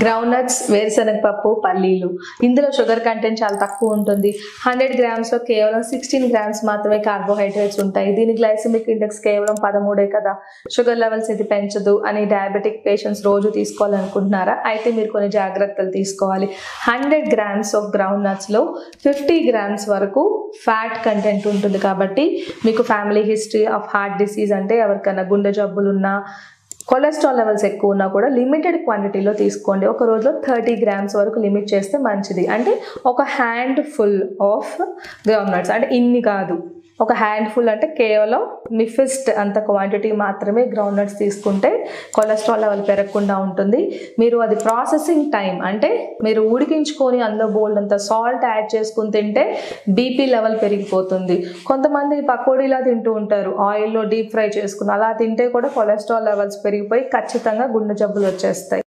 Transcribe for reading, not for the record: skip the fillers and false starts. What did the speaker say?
Ground nuts, వేరుశనగ పప్పు, పల్లీలు. ఇందులో షుగర్ కంటెంట్ చాలా తక్కువ ఉంటుంది. 100 గ్రామ్స్లో కేవలం 16 గ్రామ్స్ మాత్రమే కార్బోహైడ్రేట్స్ ఉంటాయి. దీని గ్లైసెమిక్ ఇండెక్స్ కేవలం 13 కదా. షుగర్ లెవెల్స్ ఇది పెంచదు అని డయాబెటిక్ పేషెంట్స్ రోజు తీసుకోవాలనుకుంటున్నారా? అయితే మీరు కొన్ని జాగ్రత్తలు తీసుకోవాలి. 100 గ్రామ్స్ ఆఫ్ గ్రౌండ్ నట్స్లో 50 గ్రామ్స్ వరకు ఫ్యాట్ కంటెంట్ ఉంటుంది. కాబట్టి మీకు family history of heart disease అంటే ఎవరికైనా గుండె జబ్బులున్నా, కొలెస్ట్రాల్ లెవెల్స్ ఎక్కువ ఉన్నా కూడా లిమిటెడ్ క్వాంటిటీలో తీసుకోండి. ఒక రోజులో 30 గ్రామ్స్ వరకు లిమిట్ చేస్తే మంచిది. అంటే ఒక hand full of ground nuts, అంటే ఇన్ని కాదు, ఒక హ్యాండ్ ఫుల్ అంటే కేవలం మీ ఫిస్ట్ అంత క్వాంటిటీ మాత్రమే గ్రౌండ్ నట్స్ తీసుకుంటే కొలెస్ట్రాల్ లెవెల్ పెరగకుండా ఉంటుంది. మీరు అది ప్రాసెసింగ్ టైం, అంటే మీరు ఉడికించుకొని అందులో బోల్డ్ అంత సాల్ట్ యాడ్ చేసుకుని తింటే బీపీ లెవెల్ పెరిగిపోతుంది. కొంతమంది పకోడీలా తింటూ ఉంటారు, ఆయిల్లో డీప్ ఫ్రై చేసుకుని, అలా తింటే కూడా కొలెస్ట్రాల్ లెవెల్స్ పెరిగిపోయి ఖచ్చితంగా గుండె జబ్బులు వచ్చేస్తాయి.